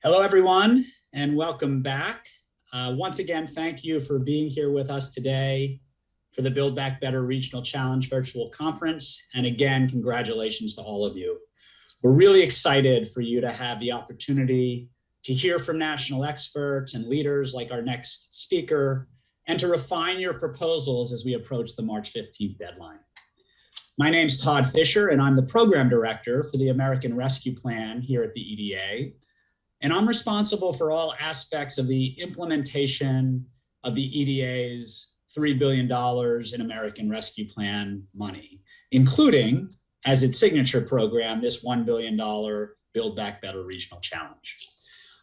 Hello, everyone, and welcome back. Once again, thank you for being here with us today for the Build Back Better Regional Challenge Virtual Conference. And again, congratulations to all of you. We're really excited for you to have the opportunity to hear from national experts and leaders like our next speaker, and to refine your proposals as we approach the March 15th deadline. My name's Todd Fisher, and I'm the Program Director for the American Rescue Plan here at the EDA. And I'm responsible for all aspects of the implementation of the EDA's $3 billion in American Rescue Plan money, including, as its signature program, this $1 billion Build Back Better Regional Challenge.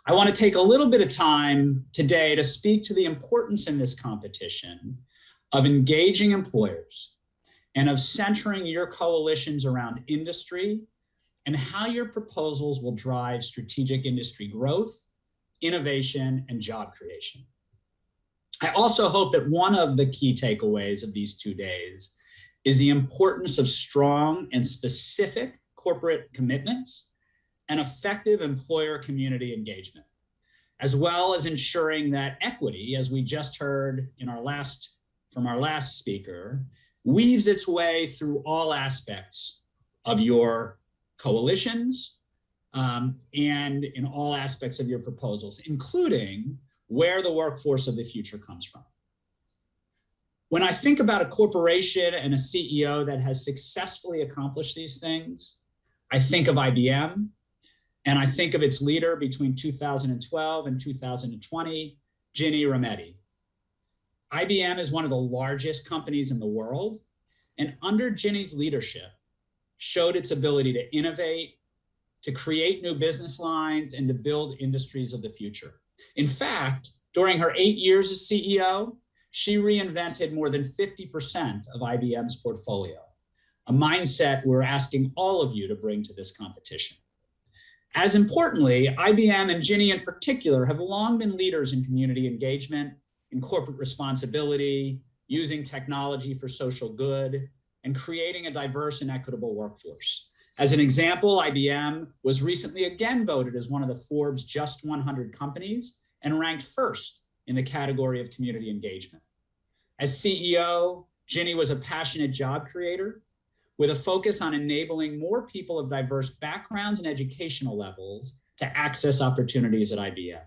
I want to take a little bit of time today to speak to the importance in this competition of engaging employers and of centering your coalitions around industry and how your proposals will drive strategic industry growth, innovation, and job creation. I also hope that one of the key takeaways of these 2 days is the importance of strong and specific corporate commitments and effective employer community engagement, as well as ensuring that equity, as we just heard from our last speaker, weaves its way through all aspects of your coalitions and in all aspects of your proposals, including where the workforce of the future comes from. When I think about a corporation and a CEO that has successfully accomplished these things, I think of IBM, and I think of its leader between 2012 and 2020, Ginny Rometty. IBM is one of the largest companies in the world, and under Ginny's leadership, showed its ability to innovate, to create new business lines, and to build industries of the future. In fact, during her 8 years as CEO, she reinvented more than 50% of IBM's portfolio, a mindset we're asking all of you to bring to this competition. As importantly, IBM and Ginny in particular have long been leaders in community engagement, in corporate responsibility, using technology for social good, and creating a diverse and equitable workforce. As an example, IBM was recently again voted as one of the Forbes Just 100 companies and ranked first in the category of community engagement. As CEO, Ginny was a passionate job creator with a focus on enabling more people of diverse backgrounds and educational levels to access opportunities at IBM.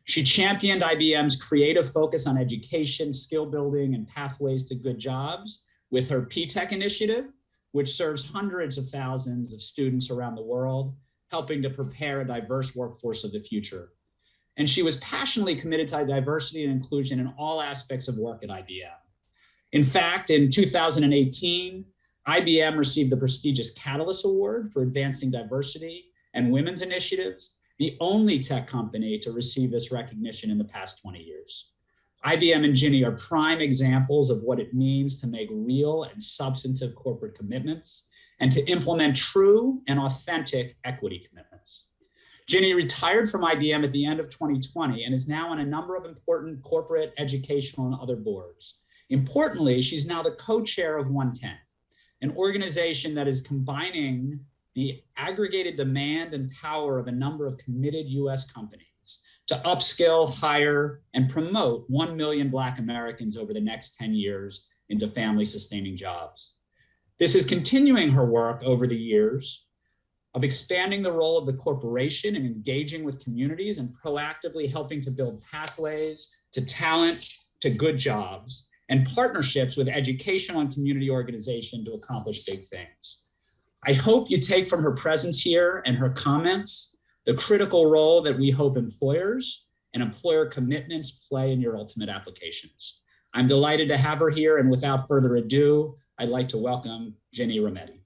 She championed IBM's creative focus on education, skill building, and pathways to good jobs with her P-Tech initiative, which serves hundreds of thousands of students around the world, helping to prepare a diverse workforce of the future. And she was passionately committed to diversity and inclusion in all aspects of work at IBM. In fact, in 2018, IBM received the prestigious Catalyst Award for advancing diversity and women's initiatives, the only tech company to receive this recognition in the past 20 years. IBM and Ginny are prime examples of what it means to make real and substantive corporate commitments and to implement true and authentic equity commitments. Ginny retired from IBM at the end of 2020 and is now on a number of important corporate, educational, and other boards. Importantly, she's now the co-chair of 110, an organization that is combining the aggregated demand and power of a number of committed US companies to upskill, hire, and promote 1 million Black Americans over the next 10 years into family-sustaining jobs. This is continuing her work over the years of expanding the role of the corporation and engaging with communities and proactively helping to build pathways to talent, to good jobs, and partnerships with educational and community organizations to accomplish big things. I hope you take from her presence here and her comments the critical role that we hope employers and employer commitments play in your ultimate applications. I'm delighted to have her here, and without further ado, I'd like to welcome Ginny Rometty.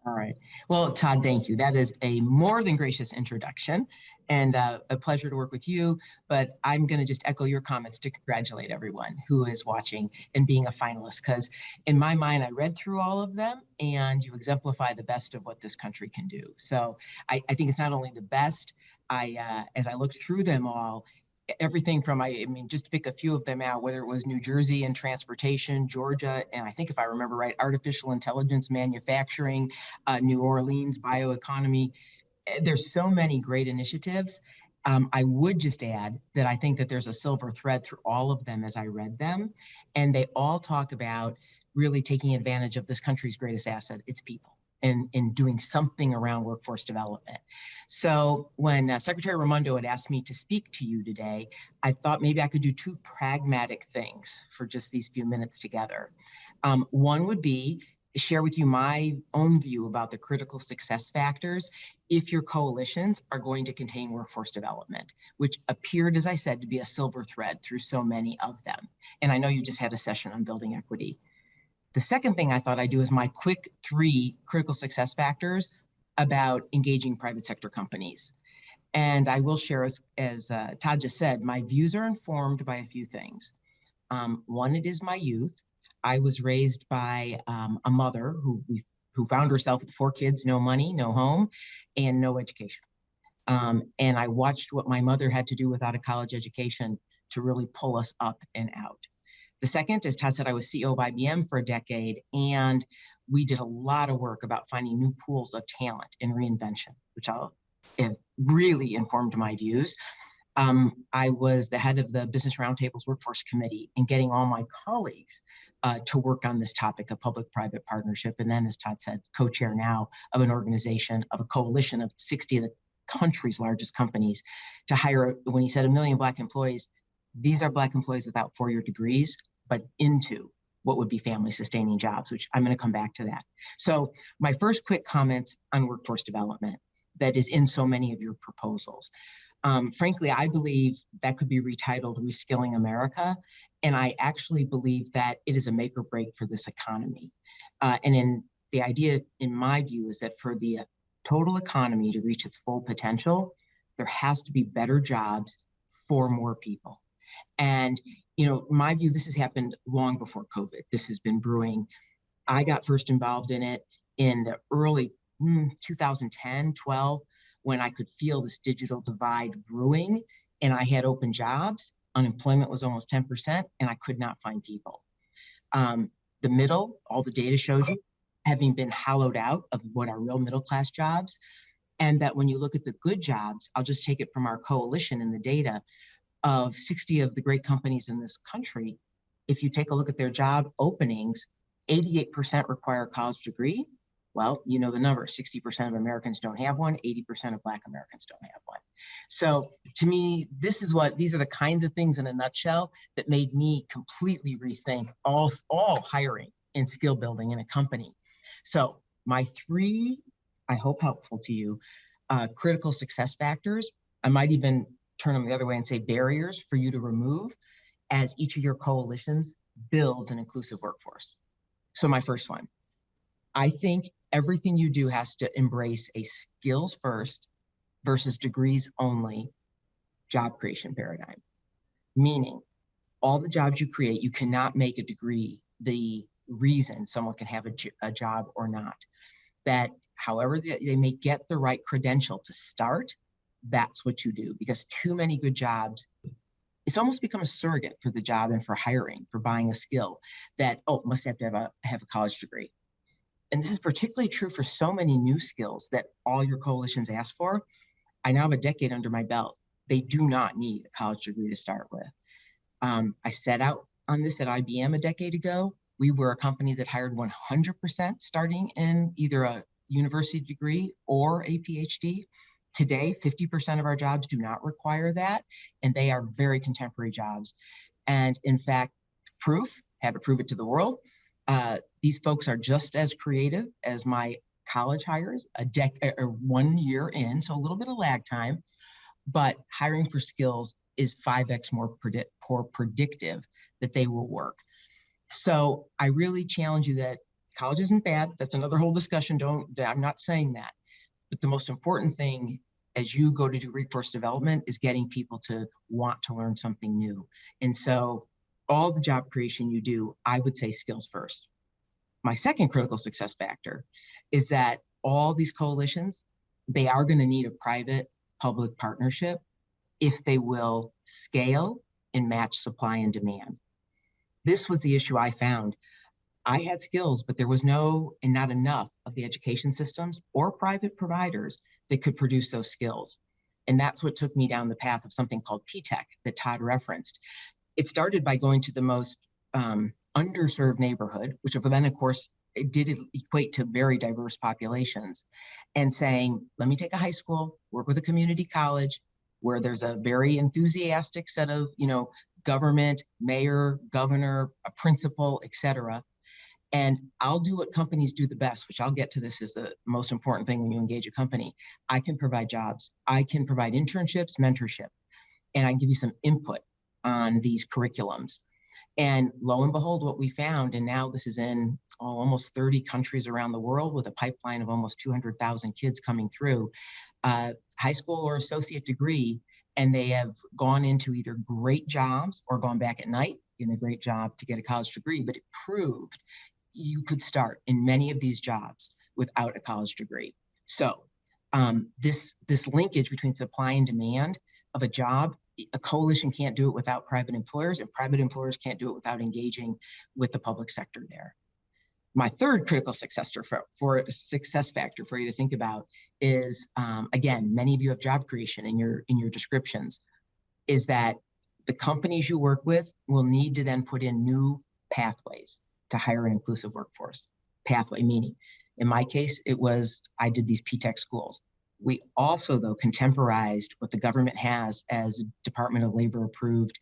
All right. Well, Todd, thank you. That is a more than gracious introduction and a pleasure to work with you. But I'm going to just echo your comments to congratulate everyone who is watching and being a finalist, because in my mind, I read through all of them and you exemplify the best of what this country can do. So I think it's not only the best, as I looked through them all, everything from, I mean, just to pick a few of them out, whether it was New Jersey and transportation, Georgia, and I think if I remember right, artificial intelligence manufacturing, New Orleans, bioeconomy, there's so many great initiatives. I would just add that I think that there's a silver thread through all of them as I read them, and they all talk about really taking advantage of this country's greatest asset, its people, and doing something around workforce development. So when Secretary Raimondo had asked me to speak to you today, I thought maybe I could do two pragmatic things for just these few minutes together. One would be share with you my own view about the critical success factors if your coalitions are going to contain workforce development, which appeared, as I said, to be a silver thread through so many of them. And I know you just had a session on building equity. The second thing I thought I'd do is my quick 3 critical success factors about engaging private sector companies. And I will share, as Todd just said, my views are informed by a few things. One, it is my youth. I was raised by a mother who found herself with 4 kids, no money, no home, and no education. And I watched what my mother had to do without a college education to really pull us up and out. The second, as Todd said, I was CEO of IBM for a decade, and we did a lot of work about finding new pools of talent and reinvention, which really informed my views. I was the head of the Business Roundtable's Workforce Committee and getting all my colleagues to work on this topic of public-private partnership. And then, as Todd said, co-chair now of an organization, of a coalition of 60 of the country's largest companies to hire, when he said 1 million Black employees, these are Black employees without 4-year degrees, but into what would be family-sustaining jobs, which I'm going to come back to that. So my first quick comments on workforce development that is in so many of your proposals. Frankly, I believe that could be retitled Reskilling America. And I actually believe that it is a make or break for this economy. And in the idea, in my view, is that for the total economy to reach its full potential, there has to be better jobs for more people. And, you know, my view, this has happened long before COVID. This has been brewing. I got first involved in it in the early 2010, 12, when I could feel this digital divide brewing and I had open jobs. Unemployment was almost 10%, and I could not find people. The middle, all the data shows you, having been hollowed out of what are real middle-class jobs, and that when you look at the good jobs, I'll just take it from our coalition in the data, of 60 of the great companies in this country, if you take a look at their job openings, 88% require a college degree. Well, you know the number, 60% of Americans don't have one, 80% of Black Americans don't have one. So to me, these are the kinds of things in a nutshell that made me completely rethink all hiring and skill building in a company. So my 3, I hope helpful to you, critical success factors, I might even turn them the other way and say barriers for you to remove as each of your coalitions builds an inclusive workforce. So my first one, I think everything you do has to embrace a skills first versus degrees only job creation paradigm. Meaning, all the jobs you create, you cannot make a degree the reason someone can have a job or not. That however they may get the right credential to start, that's what you do. Because too many good jobs, it's almost become a surrogate for the job and for hiring, for buying a skill that, must have to have a college degree. And this is particularly true for so many new skills that all your coalitions ask for. I now have a decade under my belt. They do not need a college degree to start with. I set out on this at IBM a decade ago. We were a company that hired 100% starting in either a university degree or a PhD. Today, 50% of our jobs do not require that, and they are very contemporary jobs. And in fact, had to prove it to the world. These folks are just as creative as my college hires, 1 year in, so a little bit of lag time, but hiring for skills is 5x more predictive that they will work. So I really challenge you that college isn't bad. That's another whole discussion. I'm not saying that. But the most important thing as you go to do workforce development is getting people to want to learn something new. And so all the job creation you do, I would say skills first. My second critical success factor is that all these coalitions, they are going to need a private-public partnership if they will scale and match supply and demand. This was the issue I found. I had skills, but there was no and not enough of the education systems or private providers that could produce those skills. And that's what took me down the path of something called P-TECH that Todd referenced. It started by going to the most underserved neighborhood, which then, of course, it did equate to very diverse populations, and saying, let me take a high school, work with a community college where there's a very enthusiastic set of, government, mayor, governor, a principal, et cetera. And I'll do what companies do the best, which I'll get to. This is the most important thing when you engage a company. I can provide jobs. I can provide internships, mentorship, and I can give you some input on these curriculums. And lo and behold, what we found, and now this is in almost 30 countries around the world with a pipeline of almost 200,000 kids coming through, high school or associate degree, and they have gone into either great jobs or gone back at night in a great job to get a college degree. But it proved you could start in many of these jobs without a college degree. So this linkage between supply and demand of a job, a coalition can't do it without private employers, and private employers can't do it without engaging with the public sector there. My third critical success factor for you to think about is, again, many of you have job creation in your descriptions, is that the companies you work with will need to then put in new pathways to hire an inclusive workforce. Pathway meaning, in my case, I did these P-TECH schools. We also, though, contemporized what the government has as Department of Labor approved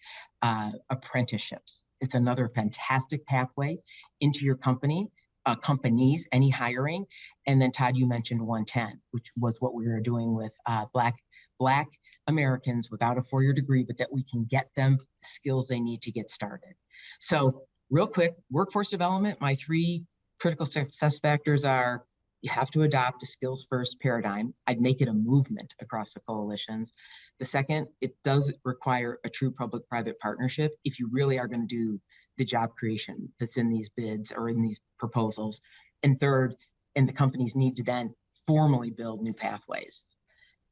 apprenticeships. It's another fantastic pathway into your companies, any hiring. And then Todd, you mentioned 110, which was what we were doing with Black Americans without a 4-year degree, but that we can get them the skills they need to get started. So real quick, workforce development, my 3 critical success factors are: you have to adopt a skills first paradigm. I'd make it a movement across the coalitions. The second, it does require a true public-private partnership if you really are going to do the job creation that's in these bids or in these proposals. And third, and the companies need to then formally build new pathways.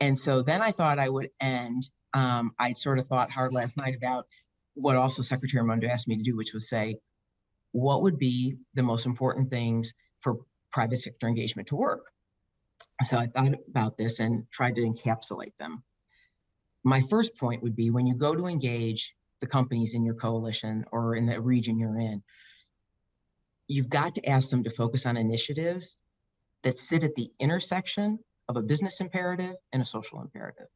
And so then I thought I would end. I sort of thought hard last night about what also Secretary Raimondo asked me to do, which was say, what would be the most important things for private sector engagement to work? So I thought about this and tried to encapsulate them. My first point would be, when you go to engage the companies in your coalition or in the region you're in, you've got to ask them to focus on initiatives that sit at the intersection of a business imperative and a social imperative,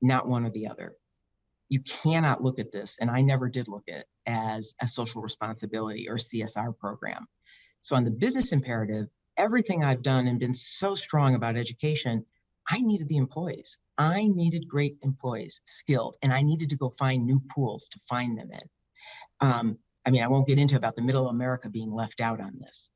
not one or the other. You cannot look at this, and I never did look at it as a social responsibility or CSR program. So on the business imperative, everything I've done and been so strong about education, I needed the employees. I needed great employees, skilled, and I needed to go find new pools to find them in. I won't get into about the middle of America being left out on this.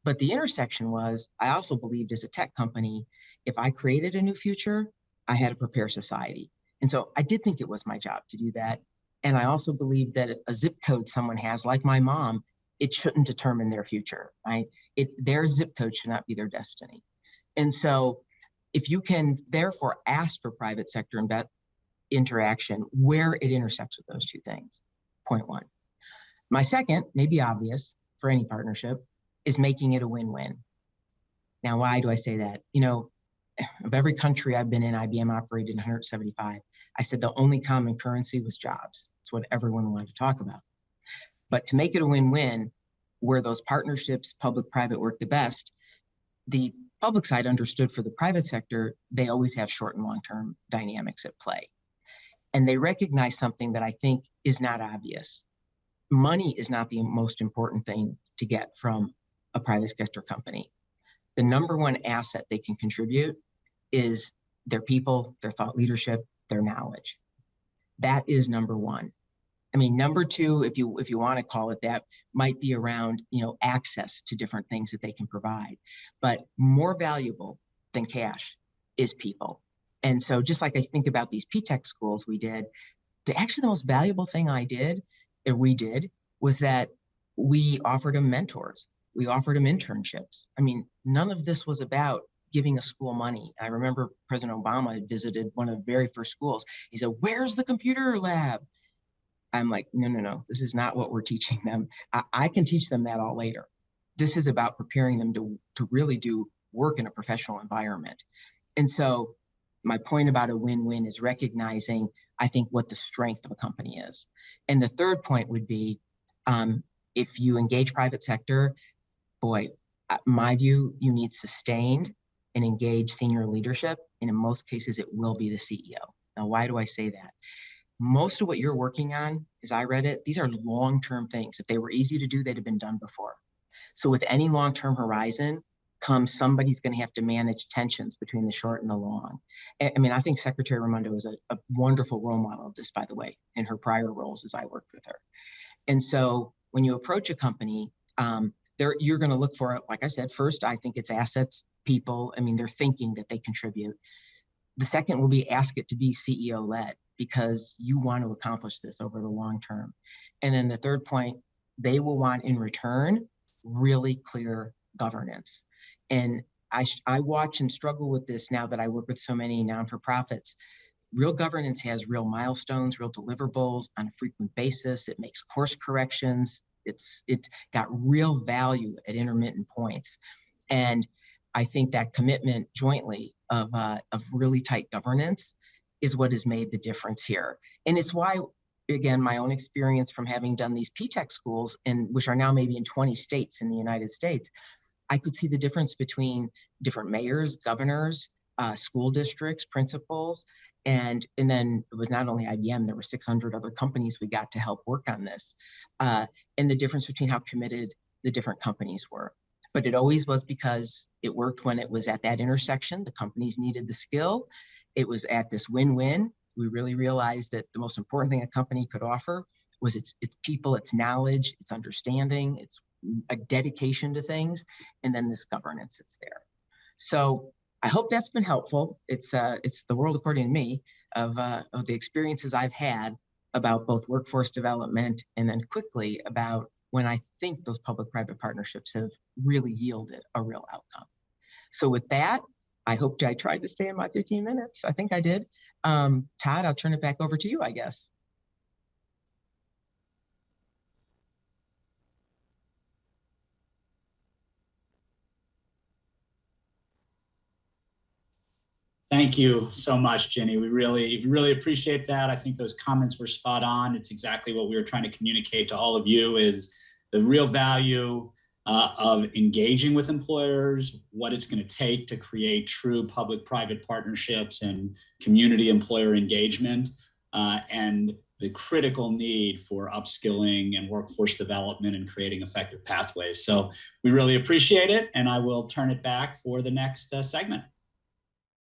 But the intersection was, I also believed as a tech company, if I created a new future, I had to prepare society. And so I did think it was my job to do that. And I also believed that a zip code someone has, like my mom, it shouldn't determine their future, right? Their zip code should not be their destiny. And so if you can therefore ask for private sector and that interaction where it intersects with those two things, point one. My second, maybe obvious for any partnership, is making it a win-win. Now, why do I say that? Of every country I've been in, IBM operated in 175. I said the only common currency was jobs. It's what everyone wanted to talk about. But to make it a win-win, where those partnerships, public-private, work the best, the public side understood for the private sector, they always have short and long-term dynamics at play. And they recognize something that I think is not obvious. Money is not the most important thing to get from a private sector company. The number one asset they can contribute is their people, their thought leadership, their knowledge. That is number one. Number two, if you want to call it that, might be around, access to different things that they can provide. But more valuable than cash is people. And so just like I think about these P-TECH schools we did, the most valuable thing we did was that we offered them mentors. We offered them internships. None of this was about giving a school money. I remember President Obama had visited one of the very first schools. He said, "Where's the computer lab?" I'm like, no, no, no, this is not what we're teaching them. I can teach them that all later. This is about preparing them to really do work in a professional environment. And so my point about a win-win is recognizing, I think, what the strength of a company is. And the third point would be, if you engage private sector, boy, my view, you need sustained and engaged senior leadership. And in most cases, it will be the CEO. Now, why do I say that? Most of what you're working on, as I read it, these are long-term things. If they were easy to do, they'd have been done before. So with any long-term horizon comes somebody's going to have to manage tensions between the short and the long. I mean, I think Secretary Raimondo is a wonderful role model of this, by the way, in her prior roles as I worked with her. And so when you approach a company, you're going to look for, like I said, first, I think it's assets, people. I mean, they're thinking that they contribute. The second will be ask it to be CEO led, because you want to accomplish this over the long term. And then the third point, they will want in return really clear governance. And I watch and struggle with this now that I work with so many non-for-profits. Real governance has real milestones, real deliverables on a frequent basis. It makes course corrections. It's got real value at intermittent points. And I think that commitment jointly of really tight governance is what has made the difference here. And it's why, again, my own experience from having done these P-TECH schools, which are now maybe in 20 states in the United States, I could see the difference between different mayors, governors, school districts, principals, and then it was not only IBM, there were 600 other companies we got to help work on this, and the difference between how committed the different companies were. But it always was because it worked when it was at that intersection. The companies needed the skill. It was at this win-win. We really realized that the most important thing a company could offer was its people, its knowledge, its understanding, its a dedication to things, and then this governance that's there. So I hope that's been helpful. It's the world according to me of the experiences I've had about both workforce development, and then quickly about when I think those public-private partnerships have really yielded a real outcome. So with that, I hope I tried to stay in my 15 minutes. I think I did. Todd, I'll turn it back over to you, I guess. Thank you so much, Ginny. We really appreciate that. I think those comments were spot on. It's exactly what we were trying to communicate to all of you, is the real value of engaging with employers, what it's going to take to create true public-private partnerships and community employer engagement, and the critical need for upskilling and workforce development and creating effective pathways. So we really appreciate it, and I will turn it back for the next segment.